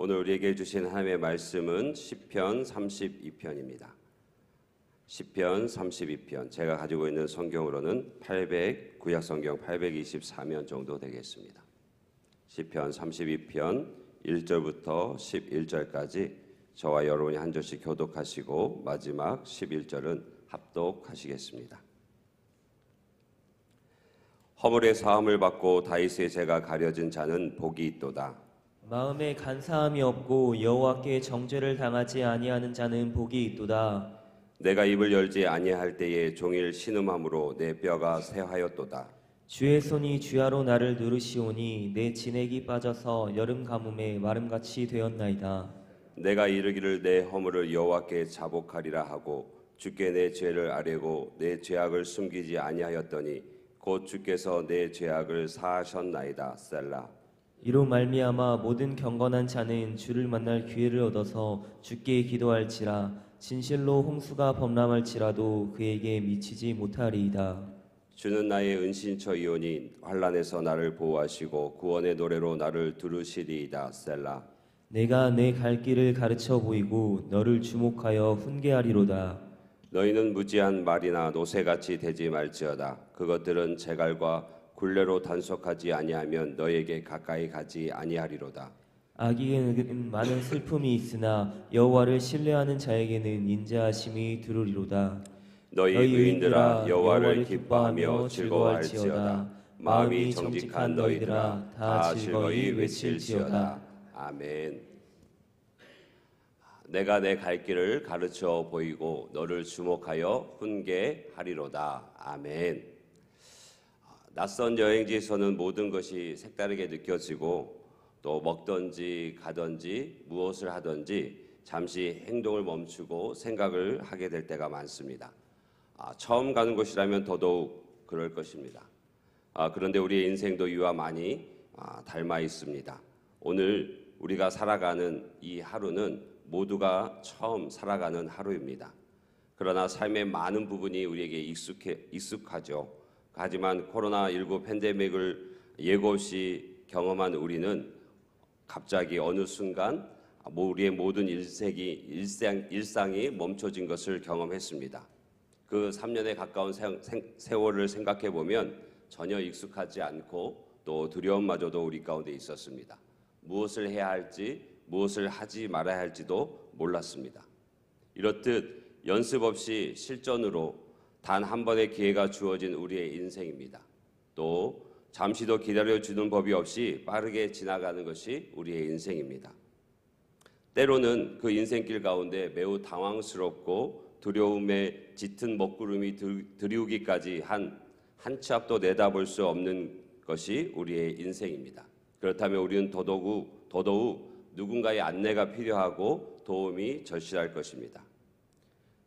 오늘 우리에게 주신 하나님의 말씀은 시편 32편입니다. 시편 32편, 제가 가지고 있는 성경으로는 구약 성경 824면 정도 되겠습니다. 시편 32편 1절부터 11절까지 저와 여러분이 한 절씩 교독하시고 마지막 11절은 합독하시겠습니다. 허물의 사함을 받고 다윗의 죄가 가려진 자는 복이 있도다. 마음에 간사함이 없고 여호와께 정죄를 당하지 아니하는 자는 복이 있도다. 내가 입을 열지 아니할 때에 종일 신음함으로 내 뼈가 쇠하였도다. 주의 손이 주야로 나를 누르시오니 내 진액이 빠져서 여름 가뭄에 마름같이 되었나이다. 내가 이르기를 내 허물을 여호와께 자복하리라 하고 주께 내 죄를 아뢰고 내 죄악을 숨기지 아니하였더니 곧 주께서 내 죄악을 사하셨나이다. 셀라. 이로 말미암아 모든 경건한 자는 주를 만날 기회를 얻어서 주께 기도할지라. 진실로 홍수가 범람할지라도 그에게 미치지 못하리이다. 주는 나의 은신처이오니 환난에서 나를 보호하시고 구원의 노래로 나를 두르시리이다. 셀라. 내가 내 갈 길을 가르쳐 보이고 너를 주목하여 훈계하리로다. 너희는 무지한 말이나 노새같이 되지 말지어다. 그것들은 제갈과 굴레로 단속하지 아니하면 너에게 가까이 가지 아니하리로다. 악에게는 많은 슬픔이 있으나 여호와를 신뢰하는 자에게는 인자하심이 두루리로다. 너희 의인들아 여호와를 기뻐하며 즐거워할지어다. 마음이 정직한 너희들아 다 즐거이 외칠지어다. 아멘. 내가 내 갈 길을 가르쳐 보이고 너를 주목하여 훈계하리로다. 아멘. 낯선 여행지에서는 모든 것이 색다르게 느껴지고 또 먹던지 가던지 무엇을 하던지 잠시 행동을 멈추고 생각을 하게 될 때가 많습니다. 처음 가는 곳이라면 더더욱 그럴 것입니다. 그런데 우리의 인생도 이와 많이 닮아 있습니다. 오늘 우리가 살아가는 이 하루는 모두가 처음 살아가는 하루입니다. 그러나 삶의 많은 부분이 우리에게 익숙하죠. 하지만 코로나19 팬데믹을 예고 없이 경험한 우리는 갑자기 어느 순간 우리의 모든 일상이 멈춰진 것을 경험했습니다. 그 3년에 가까운 세월을 생각해 보면 전혀 익숙하지 않고 또 두려움마저도 우리 가운데 있었습니다. 무엇을 해야 할지, 무엇을 하지 말아야 할지도 몰랐습니다. 이렇듯 연습 없이 실전으로 단 한 번의 기회가 주어진 우리의 인생입니다. 또 잠시도 기다려주는 법이 없이 빠르게 지나가는 것이 우리의 인생입니다. 때로는 그 인생길 가운데 매우 당황스럽고 두려움에 짙은 먹구름이 들이우기까지 한 치 앞도 내다볼 수 없는 것이 우리의 인생입니다. 그렇다면 우리는 더더욱 누군가의 안내가 필요하고 도움이 절실할 것입니다.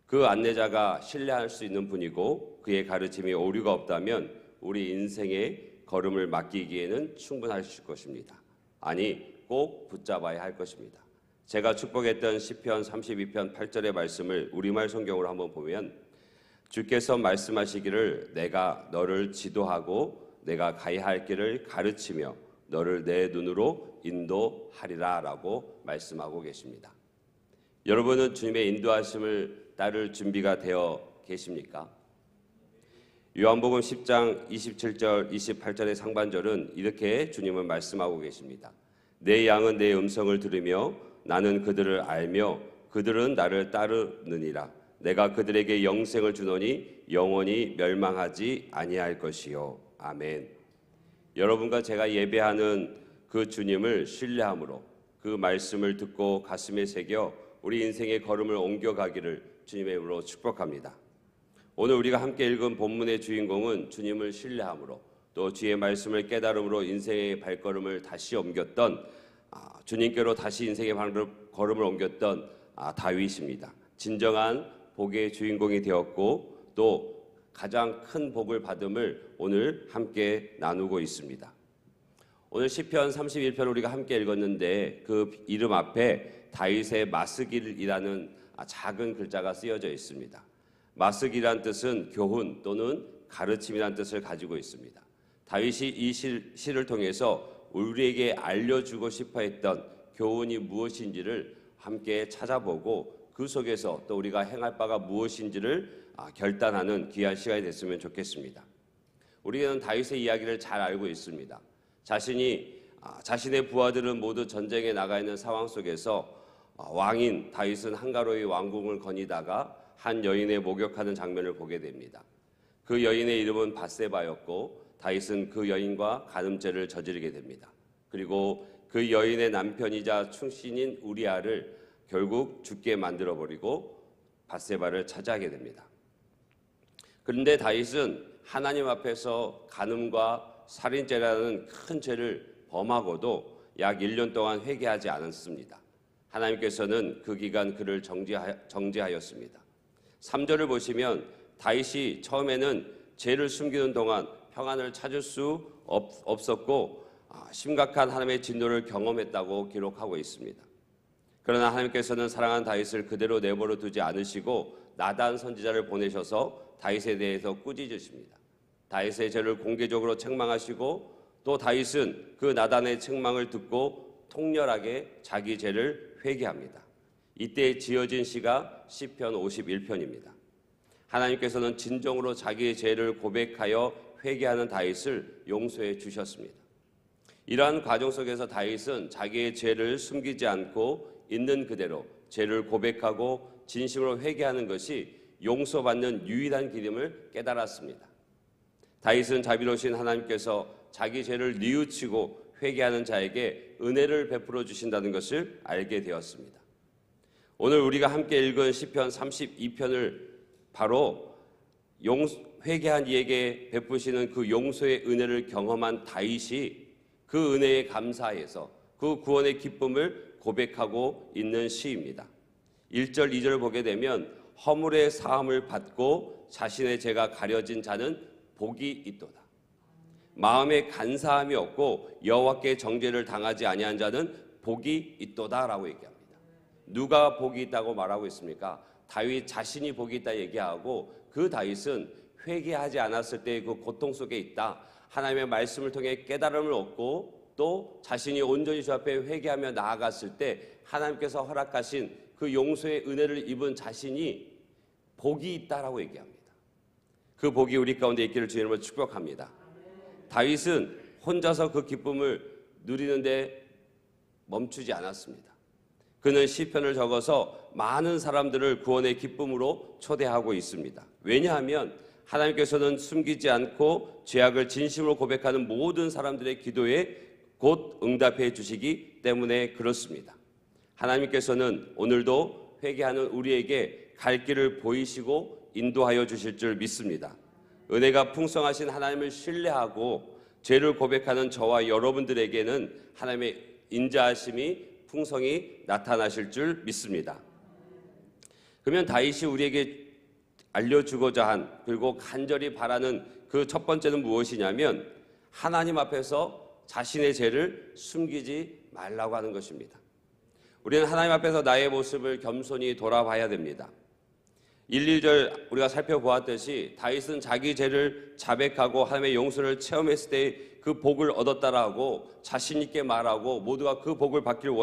그 안내자가 신뢰할 수 있는 분이고 그의 가르침이 오류가 없다면 우리 인생의 걸음을 맡기기에는 충분하실 것입니다. 아니, 꼭 붙잡아야 할 것입니다. 제가 축복했던 시편 32편 8절의 말씀을 우리말 성경으로 한번 보면 주께서 말씀하시기를 내가 너를 지도하고 내가 가야 할 길을 가르치며 너를 내 눈으로 인도하리라 라고 말씀하고 계십니다. 여러분은 주님의 인도하심을 따를 준비가 되어 계십니까? 요한복음 10장 27절 28절의 상반절은 이렇게 주님은 말씀하고 계십니다. 내 양은 내 음성을 들으며 나는 그들을 알며 그들은 나를 따르느니라. 내가 그들에게 영생을 주노니 영원히 멸망하지 아니할 것이요. 아멘. 여러분과 제가 예배하는 그 주님을 신뢰함으로 그 말씀을 듣고 가슴에 새겨 우리 인생의 걸음을 옮겨가기를 주님의 이름으로 축복합니다. 오늘 우리가 함께 읽은 본문의 주인공은 주님을 신뢰함으로 또 주의 말씀을 깨달음으로 인생의 발걸음을 다시 옮겼던 주님께로 다시 인생의 걸음을 옮겼던 다윗입니다. 진정한 복의 주인공이 되었고 또 가장 큰 복을 받음을 오늘 함께 나누고 있습니다. 오늘 시편 31편 우리가 함께 읽었는데 그 이름 앞에 다윗의 마스길이라는 작은 글자가 쓰여져 있습니다. 마스길이라는 뜻은 교훈 또는 가르침이라는 뜻을 가지고 있습니다. 다윗이 이 시를 통해서 우리에게 알려주고 싶어 했던 교훈이 무엇인지를 함께 찾아보고 그 속에서 또 우리가 행할 바가 무엇인지를 결단하는 귀한 시간이 됐으면 좋겠습니다. 우리는 다윗의 이야기를 잘 알고 있습니다. 자신의 부하들은 모두 전쟁에 나가 있는 상황 속에서 왕인 다윗은 한가로이 왕궁을 거니다가 한 여인의 목욕하는 장면을 보게 됩니다. 그 여인의 이름은 밧세바였고 다윗은 그 여인과 간음죄를 저지르게 됩니다. 그리고 그 여인의 남편이자 충신인 우리아를 결국 죽게 만들어버리고 밧세바를 차지하게 됩니다. 그런데 다윗은 하나님 앞에서 간음과 살인죄라는 큰 죄를 범하고도 약 1년 동안 회개하지 않았습니다. 하나님께서는 그 기간 그를 정죄하였습니다. 3절을 보시면 다윗이 처음에는 죄를 숨기는 동안 평안을 찾을 수 없었고 심각한 하나님의 진노를 경험했다고 기록하고 있습니다. 그러나 하나님께서는 사랑하는 다윗을 그대로 내버려 두지 않으시고 나단 선지자를 보내셔서 다윗에 대해서 꾸짖으십니다. 다윗의 죄를 공개적으로 책망하시고 또 다윗은 그 나단의 책망을 듣고 통렬하게 자기 죄를 회개합니다. 이때 지어진 시가 시편 51편입니다. 하나님께서는 진정으로 자기의 죄를 고백하여 회개하는 다윗을 용서해 주셨습니다. 이러한 과정 속에서 다윗은 자기의 죄를 숨기지 않고 있는 그대로 죄를 고백하고 진심으로 회개하는 것이 용서받는 유일한 길임을 깨달았습니다. 다윗은 자비로우신 하나님께서 자기 죄를 뉘우치고 회개하는 자에게 은혜를 베풀어 주신다는 것을 알게 되었습니다. 오늘 우리가 함께 읽은 시편 32편을 바로 회개한 이에게 베푸시는 그 용서의 은혜를 경험한 다윗이 그 은혜에 감사해서 그 구원의 기쁨을 고백하고 있는 시입니다. 1절, 2절을 보게 되면 허물의 사함을 받고 자신의 죄가 가려진 자는 복이 있도다. 마음에 간사함이 없고 여호와께 정죄를 당하지 아니한 자는 복이 있도다라고 얘기합니다. 누가 복이 있다고 말하고 있습니까? 다윗 자신이 복이 있다 얘기하고 그 다윗은 회개하지 않았을 때의 그 고통 속에 있다. 하나님의 말씀을 통해 깨달음을 얻고 또 자신이 온전히 주 앞에 회개하며 나아갔을 때 하나님께서 허락하신 그 용서의 은혜를 입은 자신이 복이 있다라고 얘기합니다. 그 복이 우리 가운데 있기를 주의 이름으로 축복합니다. 다윗은 혼자서 그 기쁨을 누리는데 멈추지 않았습니다. 그는 시편을 적어서 많은 사람들을 구원의 기쁨으로 초대하고 있습니다. 왜냐하면 하나님께서는 숨기지 않고 죄악을 진심으로 고백하는 모든 사람들의 기도에 곧 응답해 주시기 때문에 그렇습니다. 하나님께서는 오늘도 회개하는 우리에게 갈 길을 보이시고 인도하여 주실 줄 믿습니다. 은혜가 풍성하신 하나님을 신뢰하고 죄를 고백하는 저와 여러분들에게는 하나님의 인자하심이 풍성히 나타나실 줄 믿습니다. 그러면 다윗이 우리에게 알려주고자 한 그리고 간절히 바라는 그 첫 번째는 무엇이냐면 하나님 앞에서 자신의 죄를 숨기지 말라고 하는 것입니다. 우리는 하나님 앞에서 나의 모습을 겸손히 돌아봐야 됩니다. 1, 2절 우리가 살펴보았듯이 다윗은 자기 죄를 자백하고 하나님의 용서를 체험했을 때 그 복을 얻었다라고 자신 있게 말하고 모두가 그 복을 받기를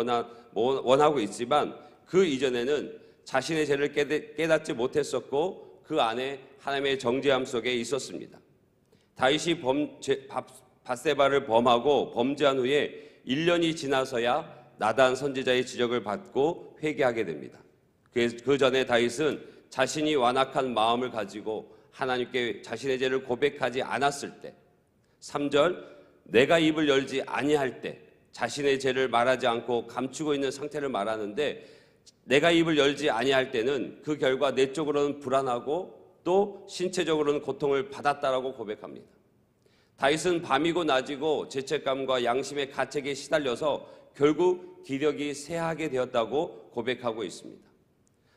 원하고 있지만 그 이전에는 자신의 죄를 깨닫지 못했었고 그 안에 하나님의 정죄함 속에 있었습니다. 다윗이 밧세바를 범하고 범죄한 후에 1년이 지나서야 나단 선지자의 지적을 받고 회개하게 됩니다. 그 전에 다윗은 자신이 완악한 마음을 가지고 하나님께 자신의 죄를 고백하지 않았을 때 3절 내가 입을 열지 아니할 때 자신의 죄를 말하지 않고 감추고 있는 상태를 말하는데 내가 입을 열지 아니할 때는 그 결과 내적으로는 불안하고 또 신체적으로는 고통을 받았다라고 고백합니다. 다윗은 밤이고 낮이고 죄책감과 양심의 가책에 시달려서 결국 기력이 쇠하게 되었다고 고백하고 있습니다.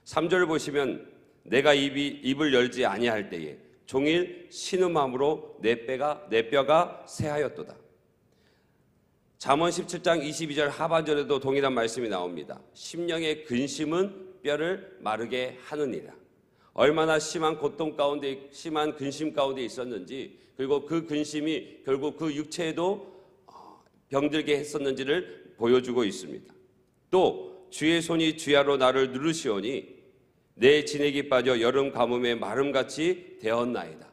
3절을 보시면 내가 입을 열지 아니할 때에 종일 신음함으로 내 뼈가 쇠하였도다. 잠언 17장 22절 하반절에도 동일한 말씀이 나옵니다. 심령의 근심은 뼈를 마르게 하느니라. 얼마나 심한 고통 가운데 심한 근심 가운데 있었는지 그리고 그 근심이 결국 그 육체에도 병들게 했었는지를 보여주고 있습니다. 또 주의 손이 주야로 나를 누르시오니 내 진액이 빠져 여름 가뭄에 마름같이 되었나이다.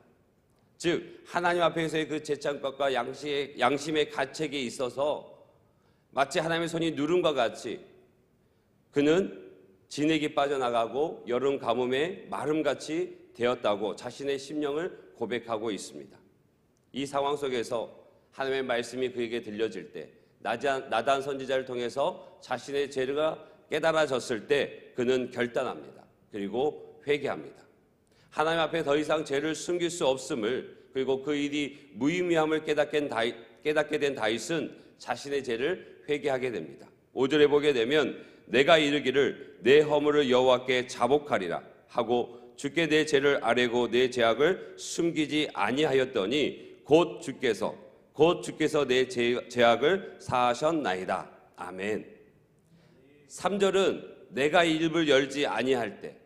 즉 하나님 앞에서의 그 재창법과 양심의 가책에 있어서 마치 하나님의 손이 누름과 같이 그는 진액이 빠져나가고 여름 가뭄에 마름같이 되었다고 자신의 심령을 고백하고 있습니다. 이 상황 속에서 하나님의 말씀이 그에게 들려질 때 나단 선지자를 통해서 자신의 죄가 깨달아졌을 때 그는 결단합니다. 그리고 회개합니다. 하나님 앞에 더 이상 죄를 숨길 수 없음을, 그리고 그 일이 무의미함을 깨닫게 된 다윗은 자신의 죄를 회개하게 됩니다. 5절에 보게 되면 내가 이르기를 내 허물을 여호와께 자복하리라 하고 주께 내 죄를 아뢰고 내 죄악을 숨기지 아니하였더니 곧 주께서 내 죄악을 사하셨나이다. 아멘. 3절은 내가 입을 열지 아니할 때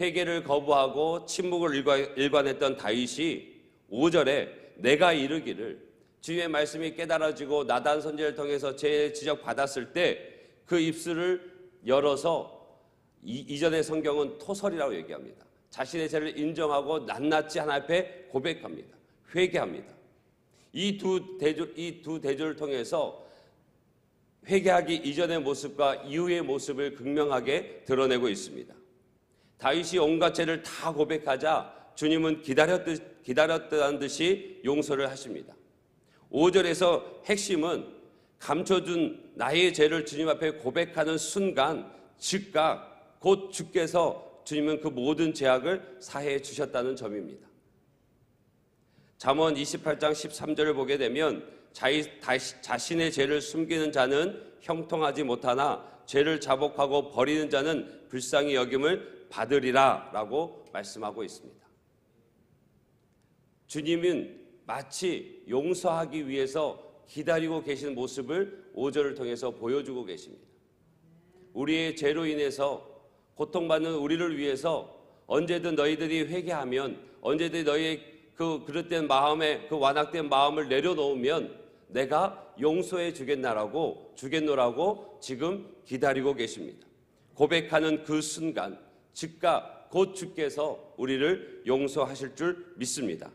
회개를 거부하고 침묵을 일관했던 다윗이 5절에 내가 이르기를, 주의 말씀이 깨달아지고 나단 선지자를 통해서 죄 지적받았을 때 그 입술을 열어서 이전의 성경은 토설이라고 얘기합니다. 자신의 죄를 인정하고 낱낱이 하나님 앞에 고백합니다. 회개합니다. 이 두 대조를 통해서 회개하기 이전의 모습과 이후의 모습을 극명하게 드러내고 있습니다. 다윗이 온갖 죄를 다 고백하자 주님은 기다렸다는 듯이 용서를 하십니다. 5절에서 핵심은 감춰둔 나의 죄를 주님 앞에 고백하는 순간 즉각 곧 주께서 주님은 그 모든 죄악을 사해 주셨다는 점입니다. 잠언 28장 13절을 보게 되면 자신의 죄를 숨기는 자는 형통하지 못하나 죄를 자복하고 버리는 자는 불쌍히 여김을 받으리라 라고 말씀하고 있습니다. 주님은 마치 용서하기 위해서 기다리고 계시는 모습을 5절을 통해서 보여주고 계십니다. 우리의 죄로 인해서 고통받는 우리를 위해서 언제든 너희들이 회개하면, 언제든 너희의 그 그릇된 마음에, 그 완악된 마음을 내려놓으면 내가 용서해 주겠노라고 지금 기다리고 계십니다. 고백하는 그 순간 즉각 곧 주께서 우리를 용서하실 줄 믿습니다.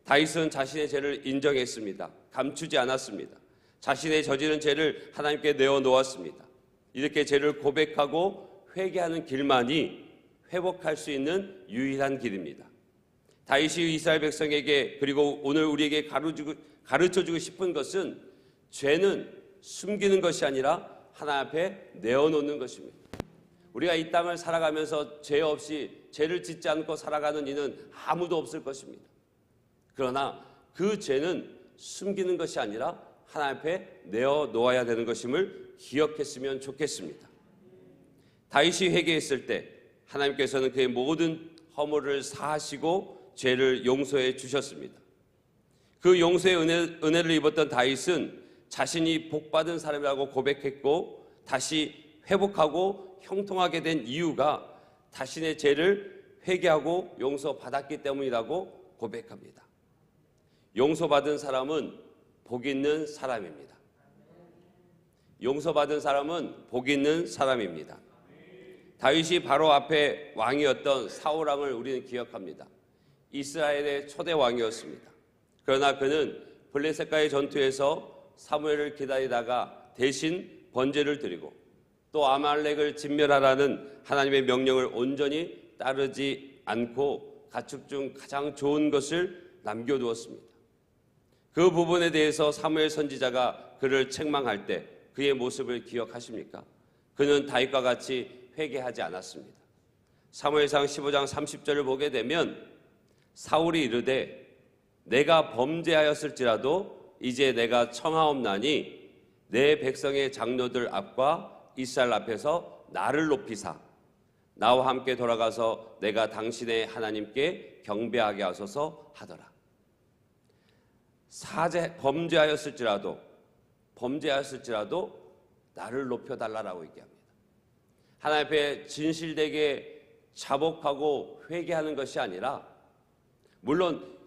다윗은 자신의 죄를 인정했습니다. 감추지 않았습니다. 자신의 저지른 죄를 하나님께 내어놓았습니다. 이렇게 죄를 고백하고 회개하는 길만이 회복할 수 있는 유일한 길입니다. 다윗이 이스라엘 백성에게, 그리고 오늘 우리에게 가르쳐주고 싶은 것은 죄는 숨기는 것이 아니라 하나님 앞에 내어놓는 것입니다. 우리가 이 땅을 살아가면서 죄 없이, 죄를 짓지 않고 살아가는 이는 아무도 없을 것입니다. 그러나 그 죄는 숨기는 것이 아니라 하나님 앞에 내어놓아야 되는 것임을 기억했으면 좋겠습니다. 다윗이 회개했을 때 하나님께서는 그의 모든 허물을 사하시고 죄를 용서해 주셨습니다. 그 용서의 은혜를 입었던 다윗은 자신이 복받은 사람이라고 고백했고, 다시 회복하고 형통하게 된 이유가 자신의 죄를 회개하고 용서받았기 때문이라고 고백합니다. 용서받은 사람은 복 있는 사람입니다. 용서받은 사람은 복 있는 사람입니다. 다윗이 바로 앞에 왕이었던 사울 왕을 우리는 기억합니다. 이스라엘의 초대 왕이었습니다. 그러나 그는 블레셋과의 전투에서 사무엘을 기다리다가 대신 번제를 드리고 또 아말렉을 진멸하라는 하나님의 명령을 온전히 따르지 않고 가축 중 가장 좋은 것을 남겨두었습니다. 그 부분에 대해서 사무엘 선지자가 그를 책망할 때 그의 모습을 기억하십니까? 그는 다윗과 같이 회개하지 않았습니다. 사무엘상 15장 30절을 보게 되면 사울이 이르되 내가 범죄하였을지라도 이제 내가 청하옵나니 내 백성의 장로들 앞과 이스라엘 앞에서 나를 높이사 나와 함께 돌아가서 내가 당신의 하나님께 경배하게 하소서 하더라. 범죄하였을지라도 나를 높여달라고 얘기합니다. 하나님 앞에 진실되게 자복하고 회개하는 것이 아니라, 물론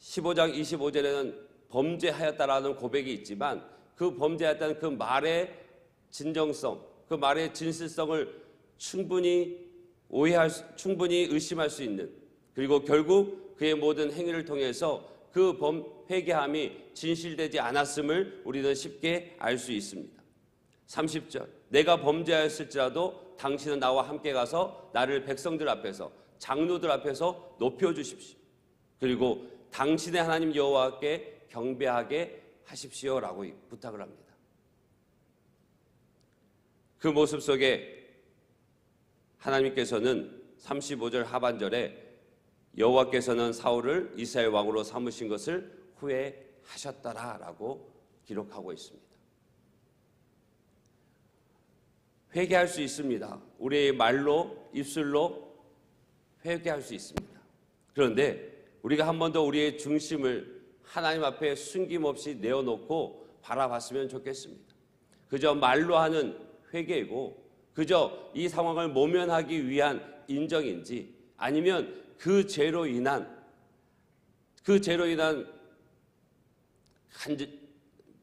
15장 25절에는 범죄하였다라는 고백이 있지만 그 범죄하였다는 그 말의 진정성, 그 말의 진실성을 충분히 의심할 수 있는, 그리고 결국 그의 모든 행위를 통해서 그 회개함이 진실되지 않았음을 우리는 쉽게 알 수 있습니다. 30절, 내가 범죄하였을지라도 당신은 나와 함께 가서 나를 백성들 앞에서, 장로들 앞에서 높여주십시오. 그리고 당신의 하나님 여호와께 경배하게 하십시오라고 부탁을 합니다. 그 모습 속에 하나님께서는 35절 하반절에 여호와께서는 사울을 이스라엘 왕으로 삼으신 것을 후회하셨더라라고 기록하고 있습니다. 회개할 수 있습니다. 우리의 말로, 입술로 회개할 수 있습니다. 그런데 우리가 한 번 더 우리의 중심을 하나님 앞에 숨김없이 내어놓고 바라봤으면 좋겠습니다. 그저 말로 하는 회개이고 그저 이 상황을 모면하기 위한 인정인지, 아니면 그 죄로 인한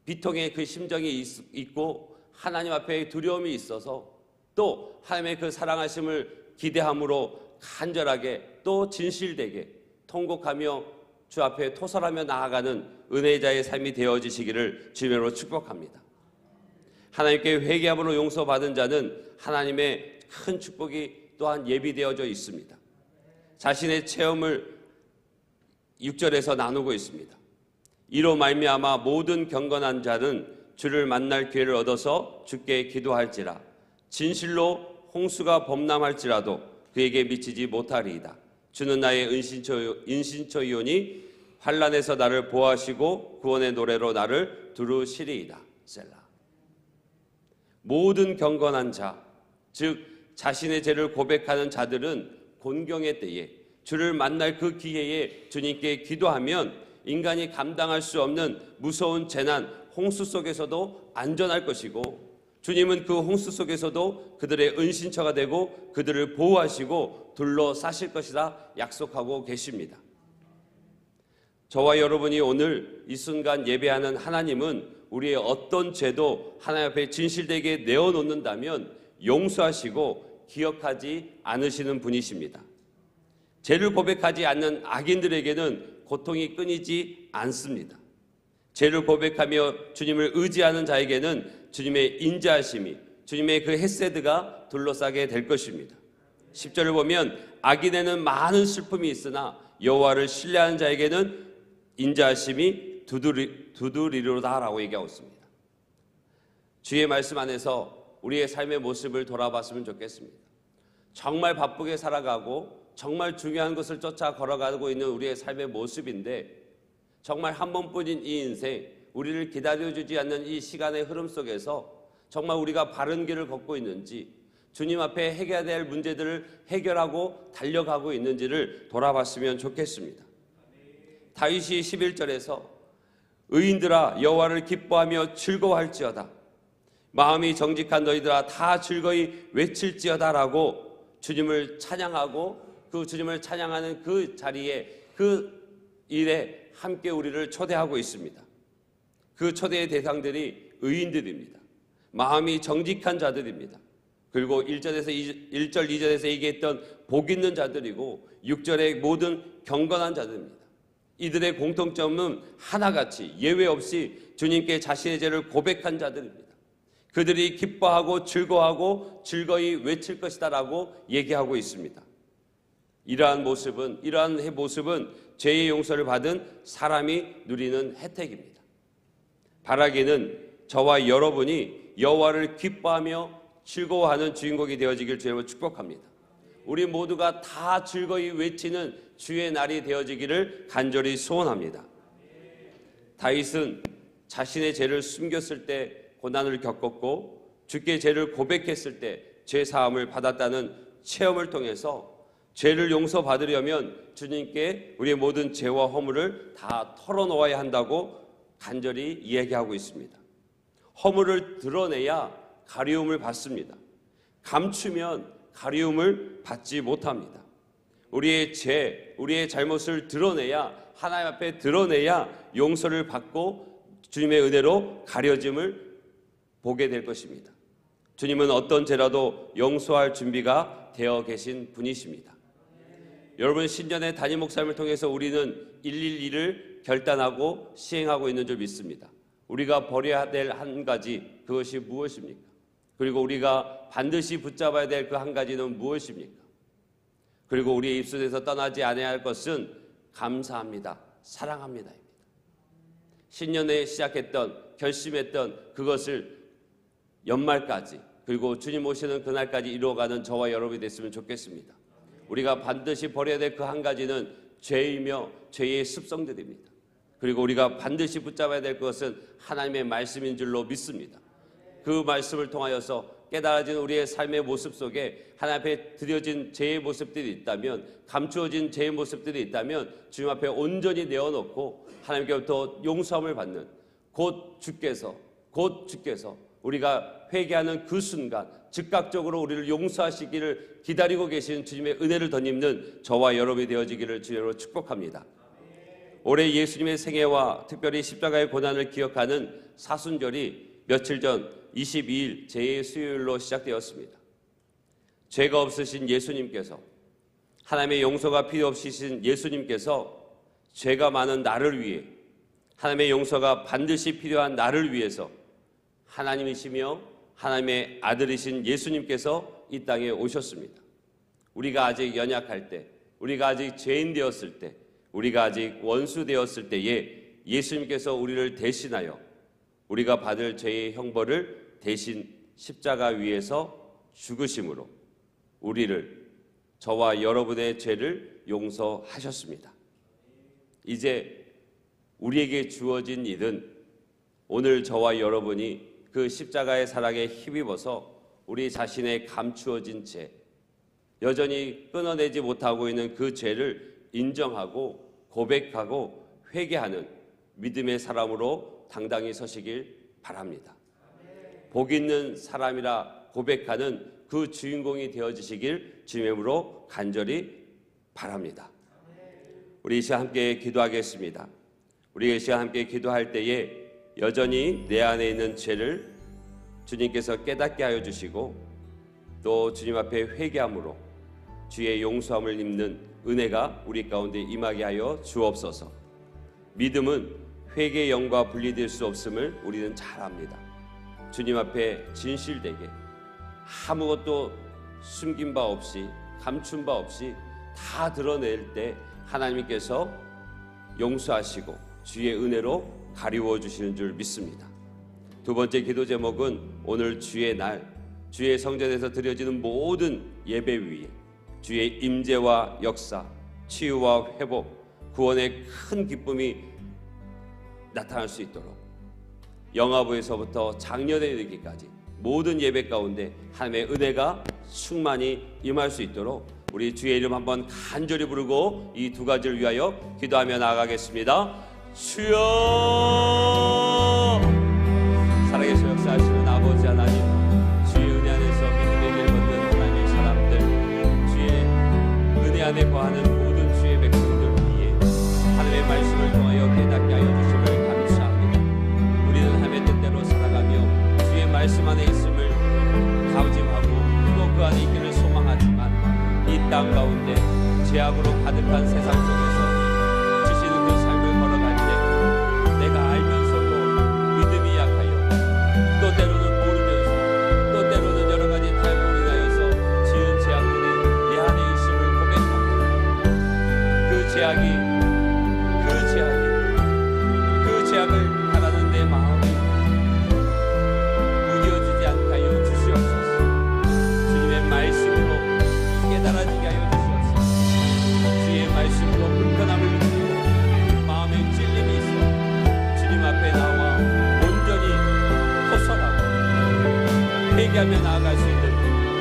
비통의 그 심정이 있고 하나님 앞에 두려움이 있어서 또 하나님의 그 사랑하심을 기대함으로 간절하게 또 진실되게 통곡하며 주 앞에 토설하며 나아가는 은혜자의 삶이 되어지시기를 주님으로 축복합니다. 하나님께 회개함으로 용서받은 자는 하나님의 큰 축복이 또한 예비되어져 있습니다. 자신의 체험을 6절에서 나누고 있습니다. 이로 말미암아 모든 경건한 자는 주를 만날 기회를 얻어서 주께 기도할지라. 진실로 홍수가 범람할지라도 그에게 미치지 못하리이다. 주는 나의 은신처이오니 환난에서 나를 보호하시고 구원의 노래로 나를 두루시리이다. 셀라. 모든 경건한 자, 즉 자신의 죄를 고백하는 자들은 곤경의 때에 주를 만날 그 기회에 주님께 기도하면 인간이 감당할 수 없는 무서운 재난, 홍수 속에서도 안전할 것이고, 주님은 그 홍수 속에서도 그들의 은신처가 되고 그들을 보호하시고 둘러싸실 것이다 약속하고 계십니다. 저와 여러분이 오늘 이 순간 예배하는 하나님은 우리의 어떤 죄도 하나님 앞에 진실되게 내어놓는다면 용서하시고 기억하지 않으시는 분이십니다. 죄를 고백하지 않는 악인들에게는 고통이 끊이지 않습니다. 죄를 고백하며 주님을 의지하는 자에게는 주님의 인자하심이, 주님의 그 헤세드가 둘러싸게 될 것입니다. 10절을 보면 악인에는 많은 슬픔이 있으나 여호와를 신뢰하는 자에게는 인자하심이 두드리로다라고 얘기하고 있습니다. 주의 말씀 안에서 우리의 삶의 모습을 돌아봤으면 좋겠습니다. 정말 바쁘게 살아가고 정말 중요한 것을 쫓아 걸어가고 있는 우리의 삶의 모습인데, 정말 한 번뿐인 이 인생, 우리를 기다려주지 않는 이 시간의 흐름 속에서 정말 우리가 바른 길을 걷고 있는지, 주님 앞에 해결해야 될 문제들을 해결하고 달려가고 있는지를 돌아봤으면 좋겠습니다. 다윗이 11절에서 의인들아 여호와를 기뻐하며 즐거워할지어다, 마음이 정직한 너희들아 다 즐거이 외칠지어다라고 주님을 찬양하고 그 주님을 찬양하는 그 자리에, 그 일에 함께 우리를 초대하고 있습니다. 그 초대의 대상들이 의인들입니다. 마음이 정직한 자들입니다. 그리고 1절, 2절에서 얘기했던 복 있는 자들이고 6절의 모든 경건한 자들입니다. 이들의 공통점은 하나같이 예외 없이 주님께 자신의 죄를 고백한 자들입니다. 그들이 기뻐하고 즐거워하고 즐거이 외칠 것이다라고 얘기하고 있습니다. 이러한 모습은 죄의 용서를 받은 사람이 누리는 혜택입니다. 바라기는 저와 여러분이 여호와를 기뻐하며 즐거워하는 주인공이 되어지길 주님으로 축복합니다. 우리 모두가 다 즐거이 외치는 주의 날이 되어지기를 간절히 소원합니다. 다윗은 자신의 죄를 숨겼을 때 고난을 겪었고 주께 죄를 고백했을 때 죄 사함을 받았다는 체험을 통해서 죄를 용서받으려면 주님께 우리의 모든 죄와 허물을 다 털어놓아야 한다고 간절히 이야기하고 있습니다. 허물을 드러내야 가리움을 받습니다. 감추면 가리움을 받지 못합니다. 우리의 죄, 우리의 잘못을 드러내야, 하나님 앞에 드러내야 용서를 받고 주님의 은혜로 가려짐을 보게 될 것입니다. 주님은 어떤 죄라도 용서할 준비가 되어 계신 분이십니다. 여러분, 신년의 담임 목사님을 통해서 우리는 112를 결단하고 시행하고 있는 줄 믿습니다. 우리가 버려야 될 한 가지, 그것이 무엇입니까? 그리고 우리가 반드시 붙잡아야 될 그 한 가지는 무엇입니까? 그리고 우리의 입술에서 떠나지 않아야 할 것은 감사합니다, 사랑합니다입니다. 신년에 시작했던, 결심했던 그것을 연말까지, 그리고 주님 오시는 그날까지 이루어가는 저와 여러분이 됐으면 좋겠습니다. 우리가 반드시 버려야 될 그 한 가지는 죄이며 죄의 습성들입니다. 그리고 우리가 반드시 붙잡아야 될 것은 하나님의 말씀인 줄로 믿습니다. 그 말씀을 통하여서 깨달아진 우리의 삶의 모습 속에 하나님 앞에 드려진 죄의 모습들이 있다면, 감추어진 죄의 모습들이 있다면 주님 앞에 온전히 내어놓고 하나님께로부터 용서함을 받는, 곧 주께서 우리가 회개하는 그 순간 즉각적으로 우리를 용서하시기를 기다리고 계신 주님의 은혜를 덧입는 저와 여러분이 되어지기를 주님으로 축복합니다. 올해 예수님의 생애와 특별히 십자가의 고난을 기억하는 사순절이 며칠 전 22일 제2수요일로 시작되었습니다. 죄가 없으신 예수님께서, 하나님의 용서가 필요 없으신 예수님께서 죄가 많은 나를 위해, 하나님의 용서가 반드시 필요한 나를 위해서 하나님이시며 하나님의 아들이신 예수님께서 이 땅에 오셨습니다. 우리가 아직 연약할 때, 우리가 아직 죄인 되었을 때, 우리가 아직 원수 되었을 때에 예수님께서 우리를 대신하여 우리가 받을 죄의 형벌을 대신 십자가 위에서 죽으심으로 우리를, 저와 여러분의 죄를 용서하셨습니다. 이제 우리에게 주어진 일은 오늘 저와 여러분이 그 십자가의 사랑에 힘입어서 우리 자신의 감추어진 죄, 여전히 끊어내지 못하고 있는 그 죄를 인정하고 고백하고 회개하는 믿음의 사람으로 당당히 서시길 바랍니다. 복 있는 사람이라 고백하는 그 주인공이 되어지시길 주님의 이름으로 간절히 바랍니다. 우리 이 시간 함께 기도하겠습니다. 우리 이 시간 함께 기도할 때에 여전히 내 안에 있는 죄를 주님께서 깨닫게 하여 주시고, 또 주님 앞에 회개함으로 주의 용서함을 입는 은혜가 우리 가운데 임하게 하여 주옵소서. 믿음은 회개의 영과 분리될 수 없음을 우리는 잘 압니다. 주님 앞에 진실되게 아무것도 숨긴 바 없이, 감춘 바 없이 다 드러낼 때 하나님께서 용서하시고 주의 은혜로 가리워 주시는 줄 믿습니다. 두 번째 기도 제목은 오늘 주의 날, 주의 성전에서 드려지는 모든 예배 위에 주의 임재와 역사, 치유와 회복, 구원의 큰 기쁨이 나타날 수 있도록 영화부에서부터 장년에 이르기까지 모든 예배 가운데 하나님의 은혜가 충만히 임할 수 있도록 우리 주의 이름 한번 간절히 부르고 이 두 가지를 위하여 기도하며 나아가겠습니다. 주여, 살아계신 역사하시는 아버지 하나님, 주의 은혜 안에서 믿음의 길 걷는 하나님의 사람들, 주의 은혜 안에 거하는 모든 주의 백성들 위해 하나님의 말씀을 통하여 깨닫게 하여 주심을 감사합니다. 우리는 하나님의 뜻대로 살아가며 주의 말씀 안에 있음을 다짐하고 또 그 안에 있기를 소망하지만 이 땅 가운데 죄악으로 가득한 세상 속에서 주시는 그 삶을 걸어갈 때 내가 알면서도 믿음이 약하여, 또 때로는 모르면서, 또 때로는 여러 가지 탈모로 인하여서 지은 죄악들이 내 안에 있음을 고백합니다. 그 죄악을 바라는 내 마음이 무뎌지지 않게 하여 주시옵소서. 주님의 말씀으로 깨달아지게 하여 주시옵소서. 주의 말씀으로 불편함을 느끼고 마음에 찔림이 있어 주님 앞에 나와 온전히 호소하고 회개하며 나아갈 수 있는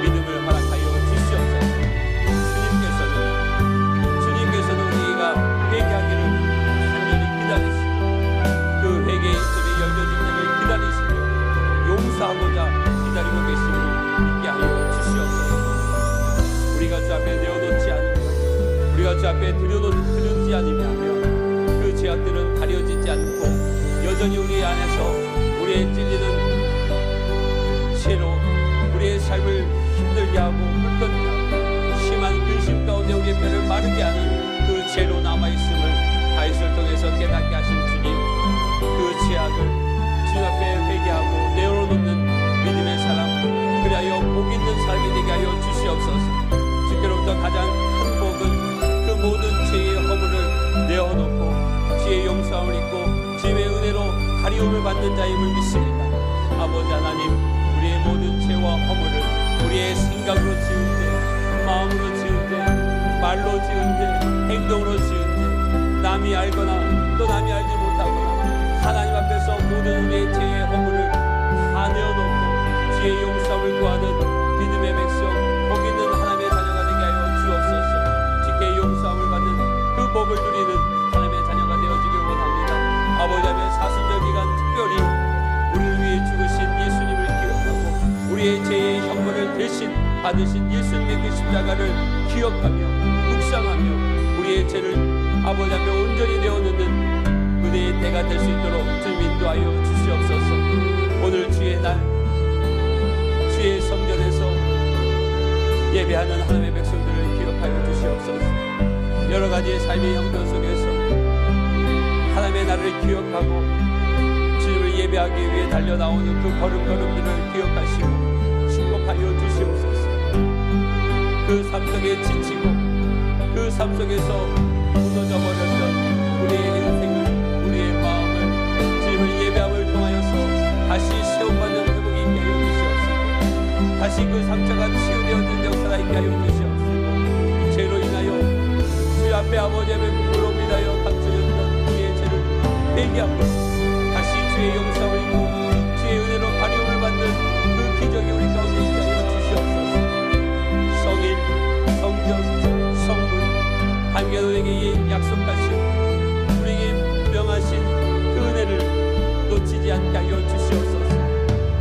믿음을 허락하여 주시옵소서. 주님께서는 우리가 회개하기를 간절히 기다리시고 그 회개의 입술이 열려질 때를 기다리시며 용서하고자 기다리고 계심을 믿게 하여 주시옵소서. 우리가 주 앞에 내어놓지 않으면, 우리가 주 앞에 드려놓지 않으면 그 죄악들은 가려지지 않고 여전히 우리 안에서 우리의 찔리는 죄로 힘들게 하고 불편하고 심한 근심 가운데 우리의 뼈를 마르게 하는 그 죄로 남아있음을 다윗을 통해서 깨닫게 하신 주님, 그 죄악을 주님 앞에 회개하고 내어놓는 믿음의 사람, 그리하여 복 있는 삶이 되게 하여 주시옵소서. 주께로부터 가장 큰 복은 그 모든 죄의 허물을 내어놓고 주의 용서함을 입고 주의 은혜로 가리움을 받는 자임을 믿습니다. 아버지 하나님, 우리의 모든 죄와 허물을 우리의 생각으로 지은 죄, 마음으로 지은 죄, 말로 지은 죄, 행동으로 지은 죄, 남이 알거나 또 남이 알지 못하거나 하나님 앞에서 모든 우리의 죄의 허물을 다 내어놓고 주의 용서함을 구하는 믿음의 백성, 복 있는 하나님의 자녀가 되게 하여 주옵소서. 주께 용서함을 받는 그 복을 누리는 하나님의 자녀가 되어지길 원합니다. 아버지 하나님, 사순절 기간 특별히 우리를 위해 죽으신 예수님을 기억하고 우리의 죄의 형벌을 대신 받으신 예수님의 그 십자가를 기억하며 묵상하며 우리의 죄를 아버지 앞에 온전히 내어놓는 은혜의 대가 될 수 있도록 주님 인도하여 주시옵소서. 오늘 주의 날 주의 성전에서 예배하는 하나님의 백성들을 기억하여 주시옵소서. 여러 가지의 삶의 형편 속에서 하나님의 날을 기억하고 주님을 예배하기 위해 달려나오는 그 걸음걸음들을 기억하시고 축복하여 주시옵소서. 그 삶 속에 지치고 그 삶 속에서 무너져 버렸던 우리의 인생을, 우리의 마음을 주님을 예배함을 통하여서 다시 세움받는 회복이 있게 하여 주시옵소서. 다시 그 상처가 치유되어진 역사가 있게 하여 주시옵소서. 죄로 인하여 주 앞에 아버지 앞에 부끄러움 인하여 감춰졌던 우리의 죄를 회개하고 다시 주의 용서를 입고 주의 은혜로 가려움을 받는 그 기적이 우리 가운데 있게 하여 주시옵소서. 성일, 성전, 성문, 하나님께 우리에게 약속하신 우리에게 명하신 그 은혜를 놓치지 않게 하여 주시옵소서.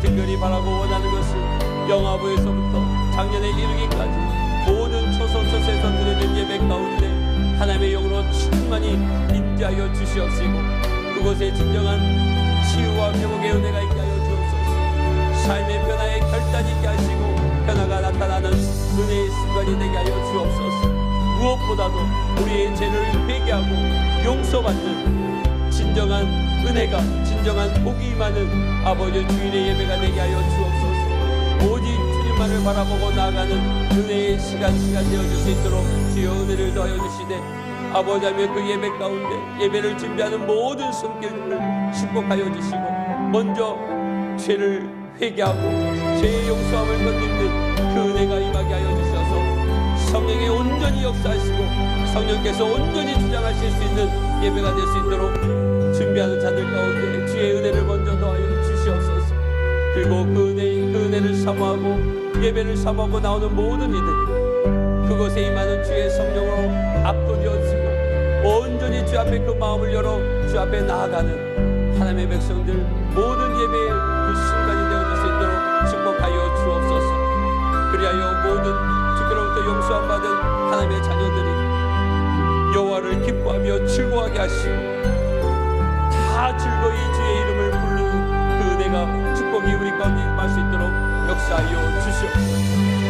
특별히 바라고 원하는 것은 영화부에서부터 작년에 이르기까지 모든 초소초소에서 드려진 예배 가운데 하나님의 영으로 충만히 임재하여 주시옵시고 그곳에 진정한 치유와 회복의 은혜가 있게 하여 주옵소서. 삶의 변화의 결단이 있게 하시고 변화가 나타나는 은혜의 순간이 되게 하여 주옵소서. 무엇보다도 우리의 죄를 회개하고 용서받는 진정한 은혜가, 진정한 복이 임하는 아버지 주일의 예배가 되게 하여 주옵소서. 오직 주님만을 바라보고 나아가는 은혜의 시간 되어줄 수 있도록 주여 은혜를 더하여 주시되 아버지 하나님 그 예배 가운데 예배를 준비하는 모든 손길들을 축복하여 주시고 먼저 죄를 회개하고 죄의 용서함을 건립는 그 은혜가 임하게 하여 주셔서 성령이 온전히 역사하시고 성령께서 온전히 주장하실 수 있는 예배가 될 수 있도록 준비하는 자들 가운데 주의 은혜를 먼저 더하여 주시옵소서. 그리고 그 은혜를 사모하고 예배를 사모하고 나오는 모든 이들 그곳에 임하는 주의 성령으로 압도되어지고 온전히 주 앞에 그 마음을 열어 주 앞에 나아가는 하나님의 백성들 모든 예배의 그 순간이 되어질 수 있도록 축복하여 주옵소서. 그리하여 모든 주께로부터 용서함 받은 하나님의 자녀들이 여호와를 기뻐하며 즐거워하게 하시고 다 즐거이 주의 이름을 부르는 그 은혜가 축복이 우리 가운데 임할 수 있도록 역사하여 주시옵소서.